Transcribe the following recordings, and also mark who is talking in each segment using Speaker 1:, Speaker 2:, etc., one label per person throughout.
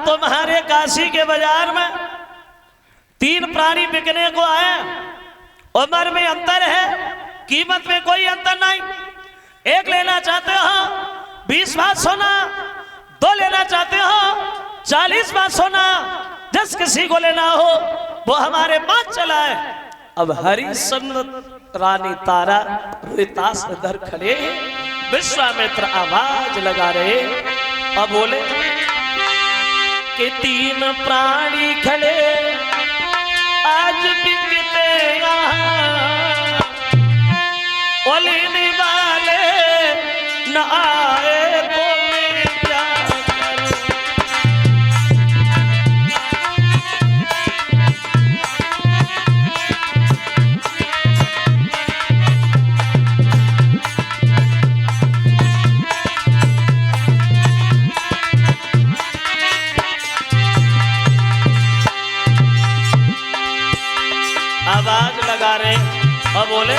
Speaker 1: तुम्हारे काशी के बाजार में 3 प्राणी बिकने को आए। उम्र में अंतर है, कीमत में कोई अंतर नहीं। एक लेना चाहते हो 20 बार सोना, 2 लेना चाहते हो 40 बार सोना। जिस किसी को लेना हो वो हमारे पास चला है। अब हरिश्चंद्र रानी तारा रोहितास इधर खड़े, विश्वामित्र आवाज लगा रहे और बोले कि 3 प्राणी खड़े आज बिकते यहाँ, लेने वाले न आए तो मैं क्या करूं। आवाज लगा रहे और बोले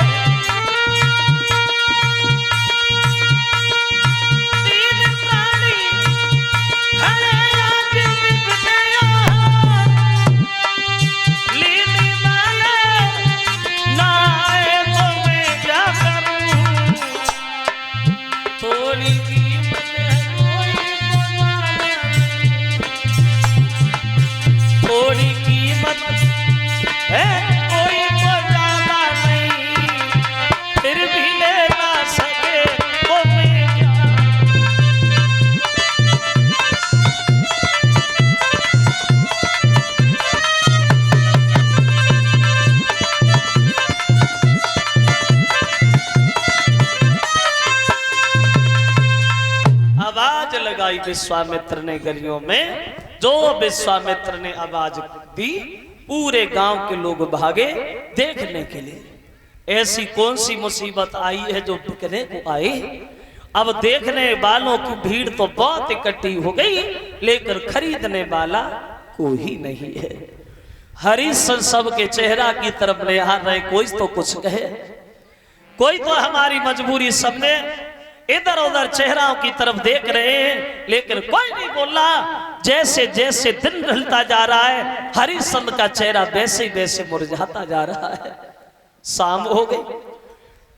Speaker 1: विश्वामित्र ने गलियों में, जो विश्वामित्र ने आवाज दी पूरे गांव के लोग भागे देखने के लिए। ऐसी कौन सी मुसीबत आई है जो बिकने को आई। अब देखने वालों की भीड़ तो बहुत इकट्ठी हो गई, लेकर खरीदने वाला कोई नहीं है। हरिश्चंद्र सबके चेहरा की तरफ निहार रहे, कोई तो कुछ कहे, कोई तो हमारी मजबूरी। सबने इधर उधर चेहरों की तरफ देख रहे हैं, लेकिन कोई नहीं बोल रहा। जैसे जैसे दिन ढलता जा रहा है, हरिश्चंद्र का चेहरा वैसे वैसे मुरझाता जा रहा है। शाम हो गई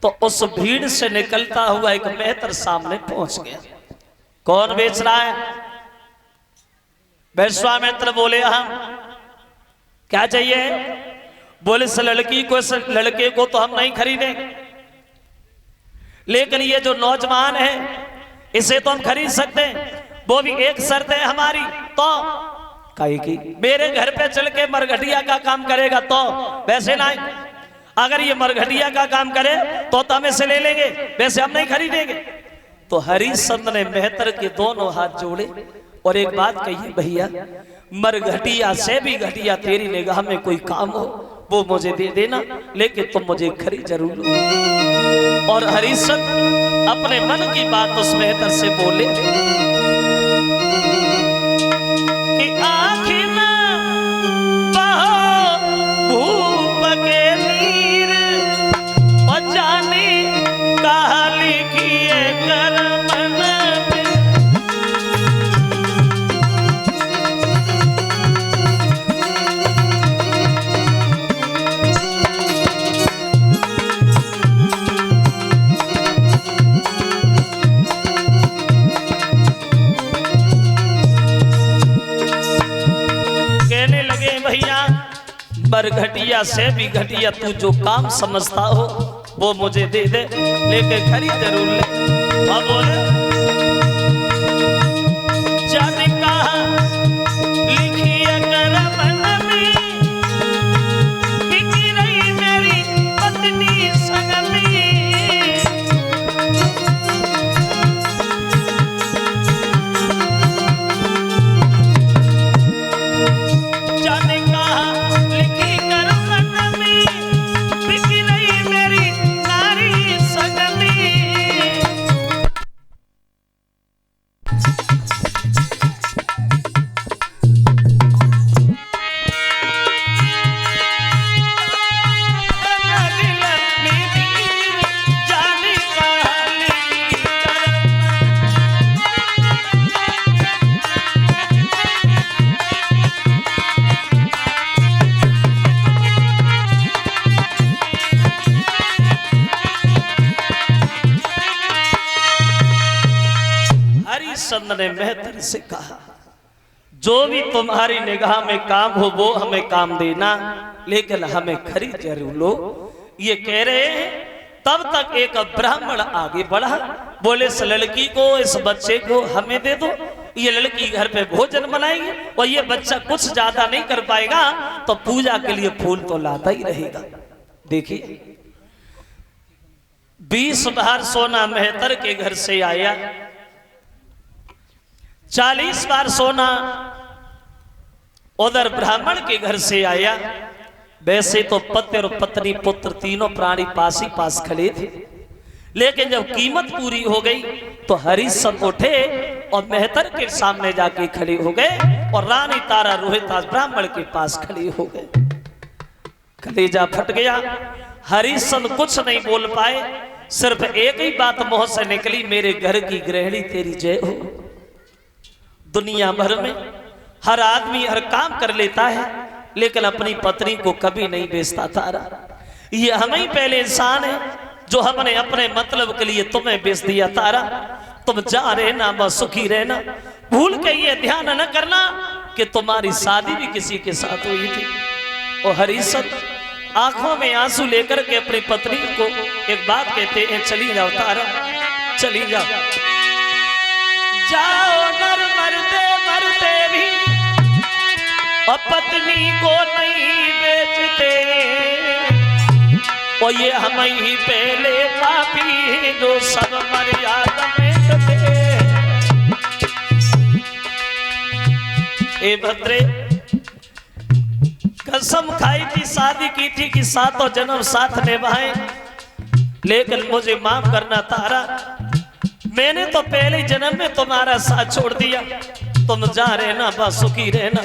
Speaker 1: तो उस भीड़ से निकलता हुआ एक मेहतर सामने पहुंच गया। कौन बेच रहा है? विश्वामित्र बोले हम। क्या चाहिए? बोले इस लड़की को, इस लड़के को तो हम नहीं खरीदेंगे, लेकिन ये जो नौजवान है इसे तो हम खरीद सकते हैं। वो भी एक शर्त है हमारी, तो कही की मेरे घर पे चल के मरघटिया का काम करेगा तो, वैसे नहीं। अगर ये मरघटिया का काम करे तो हम इसे ले लेंगे, वैसे हम नहीं खरीदेंगे। तो हरिश्चंद्र ने मेहतर के दोनों हाथ जोड़े और एक बात कही, भैया मरघटिया से भी घटिया तेरी निगाह में कोई काम हो वो मुझे दे देना, लेकिन तुम मुझे खरीद जरूर लो। और हरिश्चंद्र अपने मन की बात उस मेहतर से बोले कि आखिर भूप के नीर और जाने काली किए करमन मरघटिया से भी घटिया तू जो काम समझता हो वो मुझे दे दे, लेके खरीद जरूर ले। अब बोले जाने कहा लिखी अगर मन में बिकी रही मेरी पत्नी संग में, जाने कहा हरिश्चंद्र ने मेहतर से कहा, जो भी तुम्हारी निगाह में काम हो वो हमें काम देना, लेकिन हमें खरीद जरूर लो। ये कह रहे हैं, तब तक एक ब्राह्मण आगे बढ़ा, बोले इस लड़की को, इस बच्चे को हमें दे दो, ये लड़की घर पे भोजन बनाएगी और ये बच्चा कुछ ज्यादा नहीं कर पाएगा तो पूजा के लिए फूल तो लाता ही रहेगा। देखिए 20 बार सोना मेहतर के घर से आया, 40 बार सोना उधर ब्राह्मण के घर से आया। वैसे तो पति और पत्नी पुत्र तीनों प्राणी पास ही पास खड़े थे, लेकिन जब कीमत पूरी हो गई तो हरिश्चंद्र उठे और मेहतर के सामने जाके खड़े हो गए और रानी तारा रोहितास ब्राह्मण के पास खड़े हो गए। कलेजा फट गया, हरिश्चंद्र कुछ नहीं बोल पाए, सिर्फ एक ही बात मुंह से निकली, मेरे घर की गृहिणी तेरी जय हो। दुनिया भर में हर आदमी हर काम कर लेता है, लेकिन अपनी पत्नी को कभी नहीं बेचता तारा। ये हम ही पहले इंसान है जो हमने अपने मतलब के लिए तुम्हें बेच दिया तारा। तुम जा रहना, बस सुखी रहना, भूल के ये ध्यान न करना कि तुम्हारी शादी भी किसी के साथ हुई थी। और हरिश्चंद्र आंखों में आंसू लेकर के अपनी पत्नी को एक बात कहते हैं, चली जाओ तारा, चली जाओ, जाओ नर मरते मरते भी और पत्नी को नहीं बेचते, और ये हम ही पहले पापी जो सब मर्यादा में थे। ए भद्रे, कसम खाई थी, शादी की थी कि 7 जन्म साथ निभाए, लेकिन मुझे माफ करना तारा, मैंने तो पहले जन्म में तुम्हारा साथ छोड़ दिया। तुम जा रहना, बस सुखी रहना,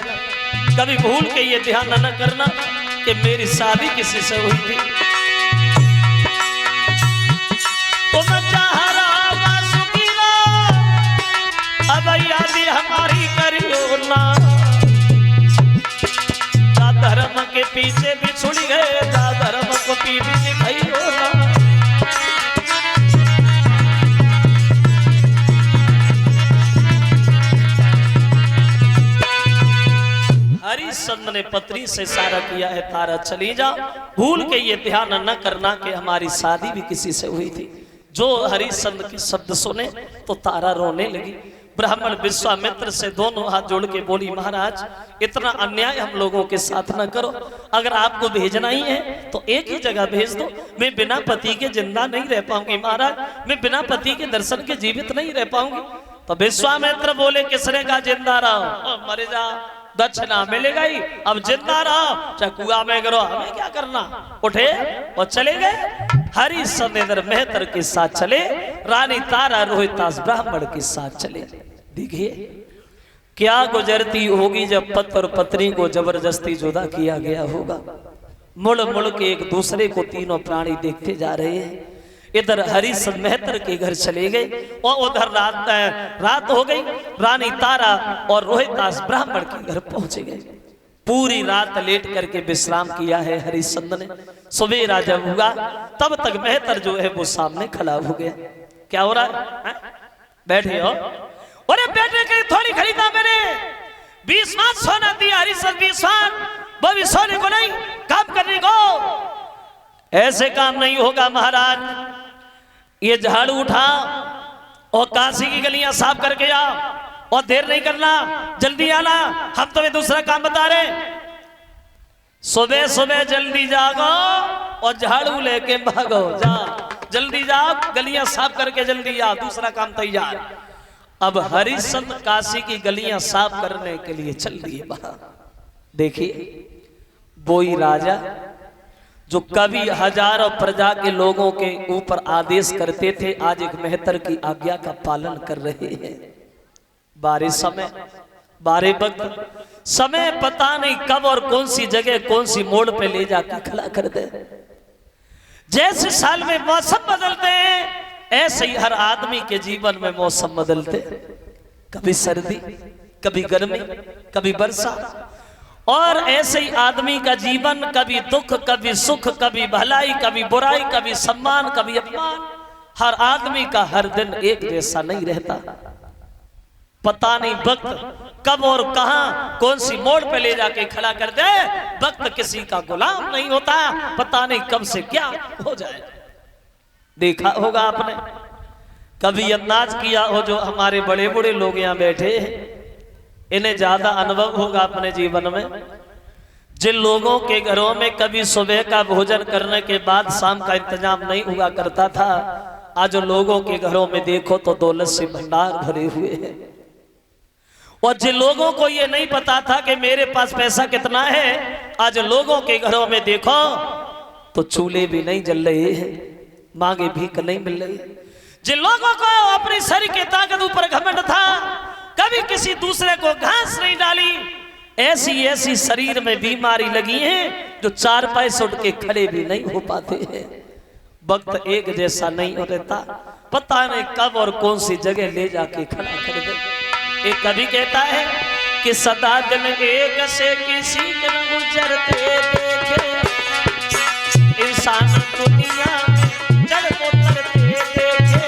Speaker 1: कभी भूल के ये ध्यान न करना कि मेरी शादी किसी से हुई थी। तुम चाह रहा बस सुखी रहो, अब यादी हमारी करियो ना, जा धर्म के पीछे भी छुड़ गए, जा धर्म को पीछे दिखाइयो ना। हरिश्चंद्र ने पत्नी से इशारा किया है, तारा चली जा, भूल के ये ध्यान न करना कि हमारी शादी भी किसी से हुई थी। जो हरिश्चंद्र के शब्द सुने तो तारा रोने लगी। ब्राह्मण विश्वामित्र से दोनों हाथ जोड़ के बोली, महाराज इतना अन्याय हम लोगों के साथ न करो, अगर आपको भेजना ही है तो एक ही जगह भेज दो, मैं बिना पति के जिंदा नहीं रह पाऊंगी महाराज, मैं बिना पति के दर्शन के जीवित नहीं रह पाऊंगी। तो विश्वामित्र बोले, किसने कहा जिंदा रहो, मर जा, दक्षिणा मिलेगा ही, अब जिंदा रहो चाहे कुआं में गिरो, हमें क्या करना। उठे और चले गए। हरिश्चंद्र मेहतर के साथ चले, रानी तारा रोहितास ब्राह्मण के साथ चले। देखिए क्या गुजरती होगी जब पति और पत्नी को जबरदस्ती जुदा किया गया होगा। मुड़ मुड़ के एक दूसरे को तीनों प्राणी देखते जा रहे हैं। इधर हरिश्चंद्र मेहतर के घर चले गए और उधर रात हो गई। रानी तारा और रोहितास ब्राह्मण के घर पहुंचे गए। पूरी रात लेट करके विश्राम किया है हरिश्चंद्र ने। सवेरा जब हुआ तब तक मेहतर जो है वो सामने खड़ा हो गया। क्या हो रहा है? बैठे हो? अरे बैठे के थोड़ी खरीदा मैंने, 20 मान सोना दिया हरिश्चंद्र, 20 मान, वो भी सोने को नहीं, काम करने को। ऐसे काम नहीं होगा महाराज, ये झाड़ू उठा और काशी की गलियां साफ करके आ, और देर नहीं करना, जल्दी आना, हम तुम्हें दूसरा काम बता रहे। सुबह सुबह जल्दी जागो और झाड़ू लेके भागो, जा जल्दी जाओ, गलियां साफ करके जल्दी आ, दूसरा काम तैयार। अब हरिश्चंद्र काशी की गलियां साफ करने के लिए चल दिए बाहर। देखिए वही राजा जो कभी हजारों प्रजा के लोगों के ऊपर आदेश करते थे, आज एक मेहतर की आज्ञा का पालन कर रहे हैं। बारे समय, बारे वक्त, समय पता नहीं कब और कौन सी जगह कौन सी मोड़ पे ले जाकर खड़ा कर दे। जैसे साल में मौसम बदलते हैं, ऐसे ही हर आदमी के जीवन में मौसम बदलते, कभी सर्दी, कभी गर्मी, कभी वर्षा, और ऐसे ही आदमी का जीवन कभी दुख, कभी सुख, कभी भलाई, कभी बुराई, कभी सम्मान, कभी अपमान। हर आदमी का हर दिन एक जैसा नहीं रहता। पता नहीं वक्त कब और कहां कौन सी मोड़ पे ले जाके खड़ा कर दे। वक्त किसी का गुलाम नहीं होता, पता नहीं कब से क्या हो जाए। देखा होगा आपने, कभी अंदाज किया हो, जो हमारे बड़े बड़े लोग यहाँ बैठे हैं, इन्हें ज्यादा अनुभव होगा अपने जीवन में। जिन लोगों के घरों में कभी सुबह का भोजन करने के बाद शाम का इंतजाम नहीं हुआ करता था, आज लोगों के घरों में देखो तो दौलत से भंडार भरे हुए हैं। और जिन लोगों को ये नहीं पता था कि मेरे पास पैसा कितना है, आज लोगों के घरों में देखो तो चूल्हे भी नहीं जल रहे हैं, मांगे भीख नहीं मिल रही। जिन लोगों को अपनी शरीर की ताकत ऊपर घमंड था, कभी किसी दूसरे को घास नहीं डाली, ऐसी ऐसी शरीर में बीमारी लगी है जो 4 पैसे उठ के खड़े भी नहीं हो पाते हैं। वक्त एक जैसा नहीं हो रहता, पता नहीं कब और कौन सी जगह ले जाके खड़ा कर दे। एक कवि कहता है कि सदा दिन एक से किसी के न गुजरते देखे, इंसान दुनिया में जड़ को तरते देखे।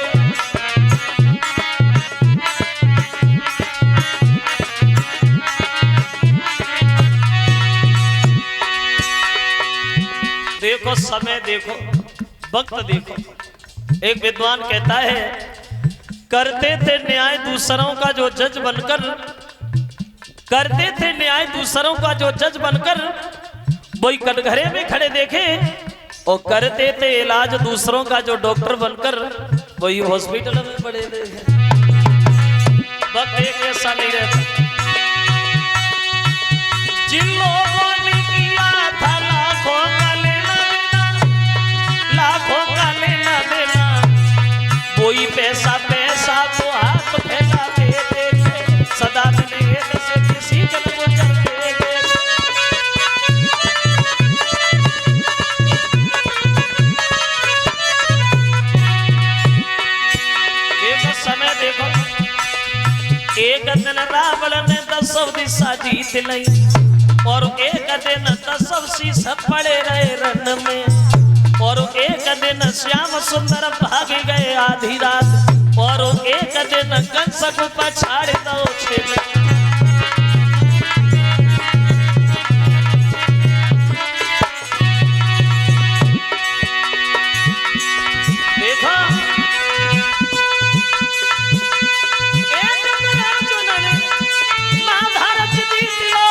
Speaker 1: देखो समय देखो, वक्त देखो। एक विद्वान कहता है, करते थे न्याय दूसरों का जो जज बनकर, करते थे न्याय दूसरों का जो जज बनकर, वही कटघरे में खड़े देखे। और करते थे इलाज दूसरों का जो डॉक्टर बनकर, वही हॉस्पिटल में पड़े देखे। वक्त एक ऐसा नहीं रहता। जिन लोगों ने किया था लाखों का लेना देना, लाखों का लेना देना, वही पैसा तो हाथ फैलाते देखे, सदा दिन एक से किसी के न गुजरते देखे। एक समय देखो, एक दिन रावण ने 10 दिशा जीत ली, और एक दिन 10 शीश पड़े रहे रण में, और एक दिन श्याम सुंदर भाग गए आधी रात, और एक दिन कंस को पछाड़ दो छेद। देखो एक दिन अर्जुन ने महाभारत जीत लो,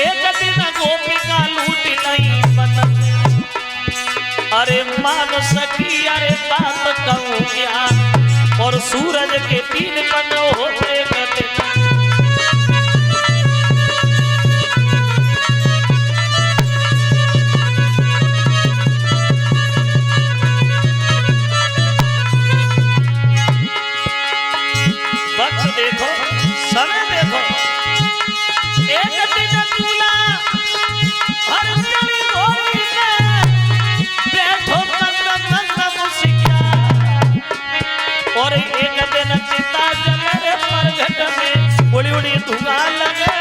Speaker 1: एक दिन गोपिका लूट नहीं बनत। अरे मान सकी अरे बात कहूँ क्या, और सूरज के 3 पन्नों होते कहते। वक्त देखो, समय देखो। एक दिन दूल्हा हर गली गोपी में बैठो कंद मुसिया, और एक दिन चिता जले परघट में उड़ी उड़ी धुआं लगे।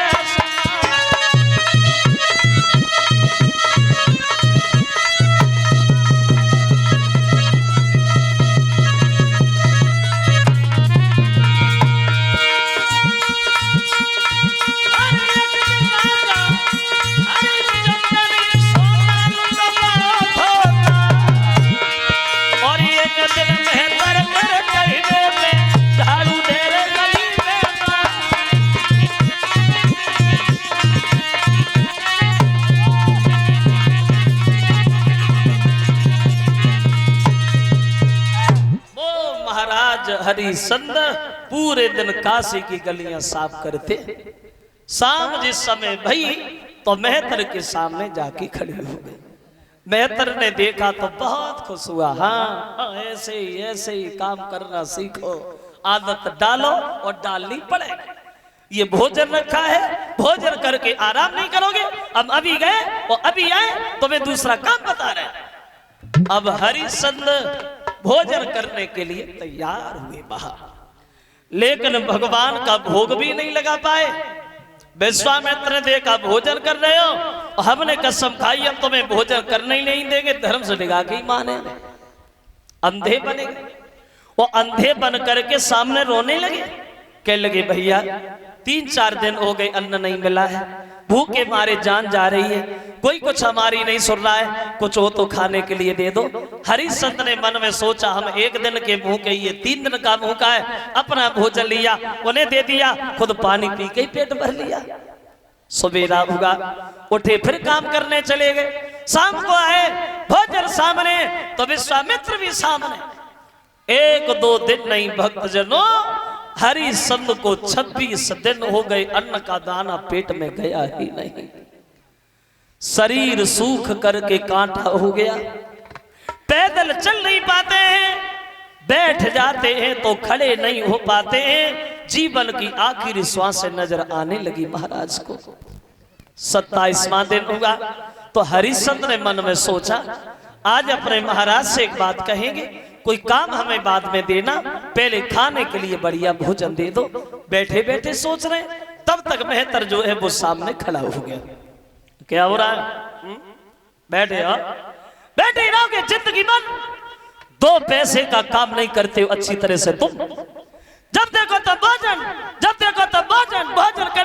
Speaker 1: और एक दिन मेहतर कर कहने में झाड़ू दे रे गली में। वो महाराज हरिश्चंद्र पूरे दिन काशी की गलियां साफ करते। शाम जिस समय भई तो मेहतर के सामने जाके खड़ी हो गई। मेहतर ने देखा तो बहुत खुश हुआ। हाँ, ऐसे ही काम करना सीखो, आदत डालो और डालनी पड़ेगी। ये भोजन रखा है, भोजन करके आराम नहीं करोगे। अब अभी गए और अभी आए तो मैं दूसरा काम बता रहे। अब हरिश्चंद्र भोजन करने के लिए तैयार हुए बाहर, लेकिन भगवान का भोग भी नहीं लगा पाए। विश्वामित्र ने देखा भोजन कर रहे हो, हमने कसम खाई हम तुम्हें भोजन करने ही नहीं देंगे, धर्म से निगाह के ही माने। अंधे बने, वो अंधे बन करके सामने रोने लगे कह लगे भैया 3-4 दिन हो गए अन्न नहीं मिला है, भूखे मारे जान जा रही है, कोई कुछ हमारी नहीं सुन रहा है, कुछ हो तो खाने के लिए दे दो। हरिश्चंद्र ने मन में सोचा हम 1 दिन के भूखे, ये 3 दिन का भूखा है, अपना भोजन लिया, उन्हें दे दिया, खुद पानी पी के ही पेट भर लिया। सवेरा हुआ, उठे फिर काम करने चले गए। शाम को आए, भोजन सामने तो विश्वामित्र भी सामने। 1-2 दिन नहीं भक्तजनों, हरिश्चंद्र को 26 दिन हो गए अन्न का दाना पेट में गया ही नहीं। शरीर सूख करके कांटा हो गया, पैदल चल नहीं पाते हैं, बैठ जाते हैं तो खड़े नहीं हो पाते हैं। जीवन की आखिरी श्वासें नजर आने लगी महाराज को। 27वां दिन होगा तो हरिश्चंद्र ने मन में सोचा आज अपने महाराज से एक बात कहेंगे, कोई काम हमें बाद में देना, पहले खाने के लिए बढ़िया भोजन दे दो। बैठे बैठे सोच रहे, तब तक मेहतर जो है वो सामने खड़ा हो गया। क्या हो रहा है? बैठे हो, बैठे रहोगे जिंदगी भर, 2 पैसे का काम नहीं करते हो अच्छी तरह से तुम। जब देखो तब भोजन, जब देखो तब भोजन, भोजन कर